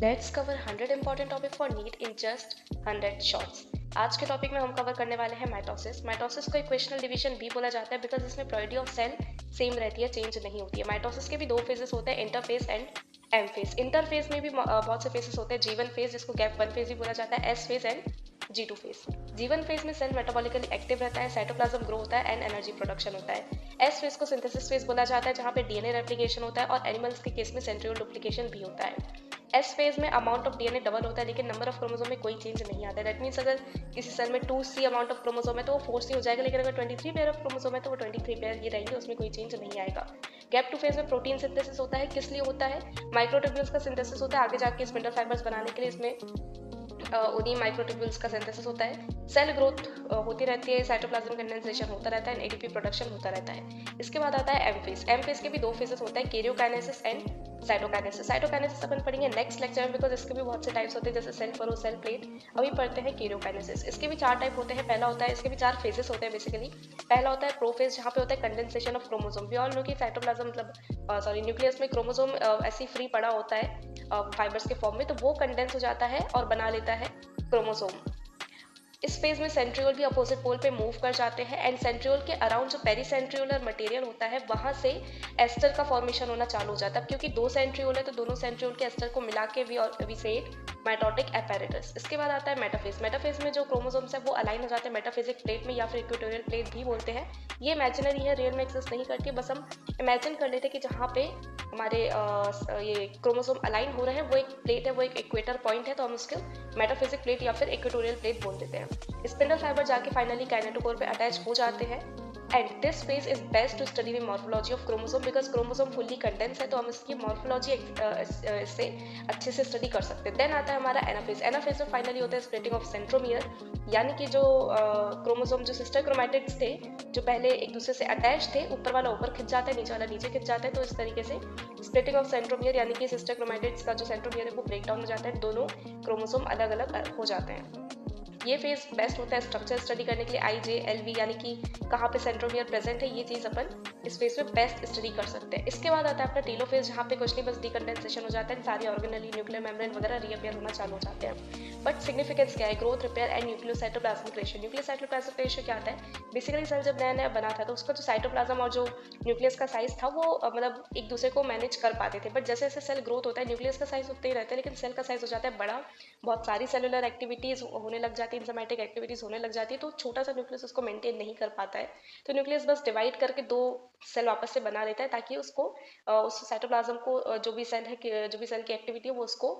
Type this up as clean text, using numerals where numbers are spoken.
Let's cover 100 important topic for NEET in just 100 shorts. आज के topic में हम कवर करने वाले हैं माइटोसिस। माइटोसिस को इक्वेशनल डिवीजन भी बोला जाता है बिकॉज इसमें प्रायोरिटी ऑफ सेल सेम रहती है, चेंज नहीं होती है। माइटोसिस के भी दो फेजेस होते हैं, interphase and M phase. Interphase में भी बहुत से फेजेस होते हैं। G1 फेज, जिसको गैप 1 फेज भी बोला जाता है, S phase and G2 phase. G1 phase में सेल मेटाबॉलिकली एक्टिव रहता है, साइटोप्लाज्म ग्रो होता है एंड एनर्जी प्रोडक्शन होता है। एस फेज को सिंथेसिस फेज बोला जाता है, जहाँ पे डीएनए रेप्लिकेशन होता है और एनिमल्स के केस में सेंट्रियोल डुप्लीकेशन भी होता है। एस फेज में अमाउंट ऑफ डीएनए डबल होता है लेकिन नंबर ऑफ क्रोमोसोम में कोई चेंज नहीं आता है। दैट मीन्स अगर किसी सेल में 2C अमाउंट ऑफ क्रोमोसोम है तो वो 4C हो जाएगा, लेकिन अगर 23 पेयर ऑफ क्रोमोसोम है तो वो 23 पेयर ही रहेंगे, उसमें कोई चेंज नहीं आएगा। गैप 2 फेज में प्रोटीन सिंथेसिस होता है। किस लिए होता है? माइक्रोट्यूब्यूल्स का सिंथेसिस होता है आगे जाके स्पिंडल फाइबर्स बनाने के लिए। इसमें उन्हीं माइक्रोट्यूब्यूल्स का सिंथेसिस होता है। सेल ग्रोथ होती रहती है, साइटोप्लाज्म कंडेंसेशन होता रहता है, एडीपी प्रोडक्शन होता रहता है। इसके बाद आता है एम फेज। एम फेज के भी दो फेजेस होते हैं, कैरियोकाइनेसिस एंड साइटोकाइनेसिस। साइटोकाइनेसिस अपन पढ़ेंगे नेक्स्ट लेक्चर में बिकॉज इसके भी बहुत से टाइप्स होते हैं, जैसे सेल फरो, सेल प्लेट। अभी पढ़ते हैं कैरियोकाइनेसिस। इसके भी 4 टाइप होते हैं। पहला होता है, इसके भी 4 फेजेस होते हैं बेसिकली। पहला होता है प्रोफेज, जहाँ पे होता है condensation of chromosome. We all know कि साइटोप्लाज्म मतलब न्यूक्लियस में क्रोमोसोम ऐसे फ्री पड़ा होता है फाइबर्स के फॉर्म में, तो वो कंडेंस हो जाता है और बना लेता है क्रोमोसोम। इस फेज में सेंट्रियोल भी अपोजिट पोल पे मूव कर जाते हैं एंड सेंट्रियोल के अराउंड जो पेरीसेंट्रियोलर मटेरियल होता है वहां से एस्टर का फॉर्मेशन होना चालू हो जाता है। क्योंकि दो सेंट्रियोल है तो दोनों सेंट्रियोल के एस्टर को मिला के वी से माइटोटिक एपेरेटस। इसके बाद आता है मेटाफेज। मेटाफेज में जो क्रोमोसोम्स है वो अलाइन हो जाते हैं मेटाफेजिक प्लेट में, या फिर इक्वेटोरियल प्लेट भी बोलते हैं। ये इमेजिनरी है, रियल में एक्सिस्ट नहीं करती, बस हम इमेजिन कर लेते हैं कि जहाँ पे हमारे ये क्रोमोसोम अलाइन हो रहे हैं वो एक प्लेट है, वो एक इक्वेटर पॉइंट है, तो हम उसको मेटाफिजिक प्लेट या फिर इक्वेटोरियल प्लेट बोल देते हैं। स्पिंडल फाइबर जाके फाइनली काइनेटोकोर पे अटैच हो जाते हैं and this phase is best to study the morphology of chromosome because chromosome fully condense है, तो हम इसकी मॉर्फोलॉजी इससे अच्छे से स्टडी कर सकते हैं। देन आता है हमारा एनाफेज। एनाफेज में फाइनली होता है स्प्लिटिंग ऑफ सेंट्रोमियर, यानी कि जो क्रोमोसोम जो सिस्टर क्रोमैटिड्स थे जो पहले एक दूसरे से अटैच थे, ऊपर वाला ऊपर खिंच जाता है, नीचे वाला नीचे खिंच जाता है, तो इस तरीके से स्प्लिटिंग ऑफ सेंट्रोमियर यानी कि सिस्टर क्रोमैटिड्स का जो सेंट्रोमियर है वो ब्रेक डाउन हो जाता है, दोनों क्रोमोसोम अलग अलग हो जाते हैं। ये फेज बेस्ट होता है स्ट्रक्चर स्टडी करने के लिए। IJ LV यानी कि कहाँ पे सेंट्रोमियर प्रेजेंट है, ये चीज अपन इस फेज में बेस्ट स्टडी कर सकते हैं। इसके बाद आता है अपना टेलोफेज, जहाँ पे कुछ नहीं बस डिकंडेंसेशन हो जाता है, सारे ऑर्गेनली न्यूक्लियर मेम्ब्रेन वगैरह रीअपियर होना चालू हो जाते हैं। बट सिग्निफिकेंस क्या है? Growth, repair and nucleocytoplasmic ratio. Nucleocytoplasmic ratio क्या आता है? बेसिकली सेल जब नया नया बना था तो उसका जो साइटोप्लाज्म और जो न्यूक्लियस का साइज था वो मतलब एक दूसरे को मैनेज कर पाते थे। बट जैसे जैसे सेल ग्रोथ होता है न्यूक्लियस का साइज उतना ही रहता है, लेकिन सेल का साइज हो जाता है बड़ा, बहुत सारी सेलुलर एक्टिविटीज होने लग जाती है, इंजाइमेटिक एक्टिविटीज होने लग जाती है, तो छोटा सा न्यूक्लियस उसको मेंटेन नहीं कर पाता है। तो न्यूक्लियस बस डिवाइड करके दो सेल वापस से बना लेता है ताकि उसको उस साइटोप्लाज्म को जो भी सेल है जो भी सेल की एक्टिविटी है वो उसको